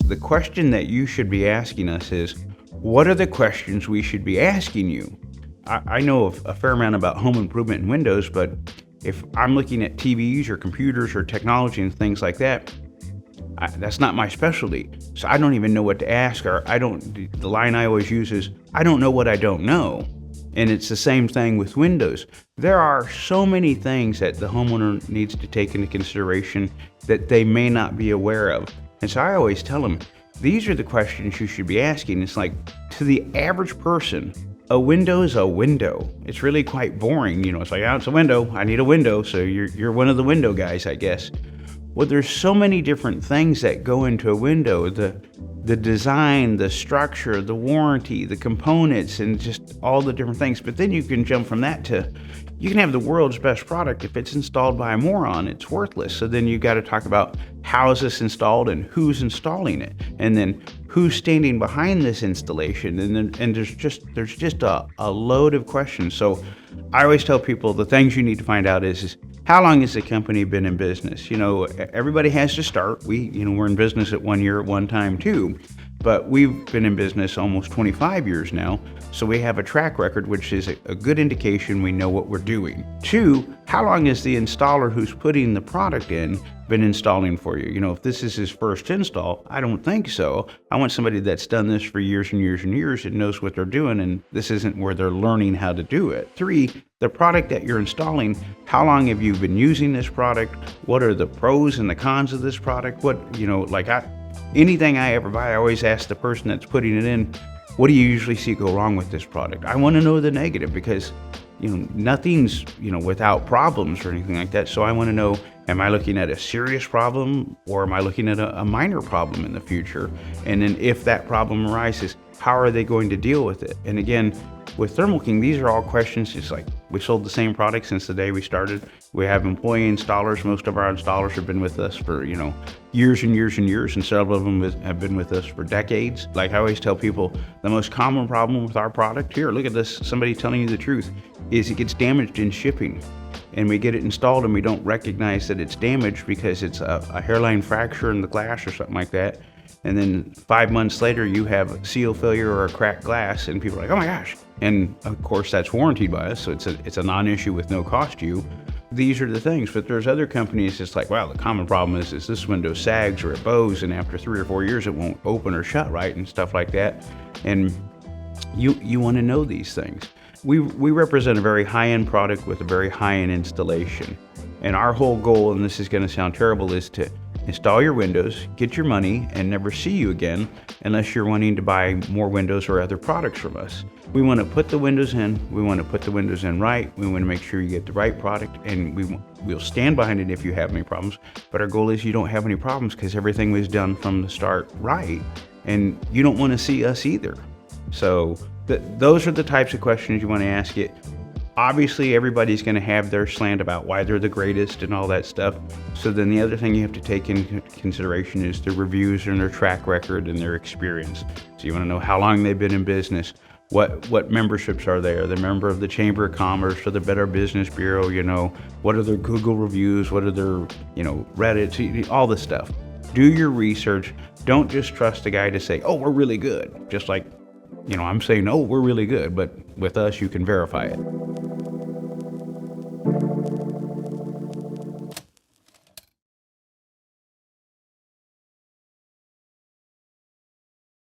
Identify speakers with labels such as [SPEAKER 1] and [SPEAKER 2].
[SPEAKER 1] The question that you should be asking us is, what are the questions we should be asking you? I know a fair amount about home improvement and windows, but if I'm looking at TVs or computers or technology and things like that, that's not my specialty. So I don't even know what to ask, or the line I always use is, I don't know what I don't know. And it's the same thing with windows. There are so many things that the homeowner needs to take into consideration that they may not be aware of. And so I always tell them, these are the questions you should be asking. It's like, to the average person, a window is a window. It's really quite boring. It's like, it's a window. I need a window. So you're one of the window guys, I guess. Well, there's so many different things that go into a window. The design, the structure, the warranty, the components, and just all the different things. But then you can jump from that to, you can have the world's best product. If it's installed by a moron, it's worthless. So then you got to talk about, how is this installed and who's installing it? And then who's standing behind this installation? And there's just a load of questions. So I always tell people, the things you need to find out is how long has the company been in business? Everybody has to start. We're in business at 1 year at one time too, but we've been in business almost 25 years now. So we have a track record, which is a good indication we know what we're doing. 2, how long has the installer who's putting the product in been installing for you? If this is his first install, I don't think so. I want somebody that's done this for years and years and years and knows what they're doing, and this isn't where they're learning how to do it. 3, the product that you're installing, how long have you been using this product? What are the pros and the cons of this product? Anything I ever buy, I always ask the person that's putting it in, what do you usually see go wrong with this product? I want to know the negative, because nothing's without problems or anything like that. So I want to know, am I looking at a serious problem, or am I looking at a minor problem in the future? And then if that problem arises, how are they going to deal with it? And again, with Thermal King, these are all questions. Just like, we sold the same product since the day we started. We have employee installers. Most of our installers have been with us for years and years and years, and several of them have been with us for decades. Like I always tell people, the most common problem with our product, here, look at this, somebody telling you the truth, is it gets damaged in shipping. And we get it installed and we don't recognize that it's damaged because it's a hairline fracture in the glass or something like that. And then 5 months later, you have seal failure or a cracked glass, and people are like, oh my gosh. And of course, that's warranted by us, so it's a non-issue with no cost to you. These are the things. But there's other companies, it's like, wow, the common problem is this window sags or it bows, and after 3 or 4 years, it won't open or shut right and stuff like that. And you want to know these things. We represent a very high-end product with a very high-end installation. And our whole goal, and this is going to sound terrible, is to install your windows, get your money, and never see you again unless you're wanting to buy more windows or other products from us. We want to put the windows in. We want to put the windows in right. We want to make sure you get the right product, and we'll stand behind it if you have any problems. But our goal is you don't have any problems, because everything was done from the start right, and you don't want to see us either. So those are the types of questions you want to ask it. Obviously, everybody's going to have their slant about why they're the greatest and all that stuff. So then the other thing you have to take into consideration is their reviews and their track record and their experience. So you want to know how long they've been in business, what memberships are there, the member of the Chamber of Commerce or the Better Business Bureau, what are their Google reviews, what are their, Reddit, all this stuff. Do your research. Don't just trust a guy to say, oh, we're really good. Just like, I'm saying, oh, we're really good, but with us, you can verify it.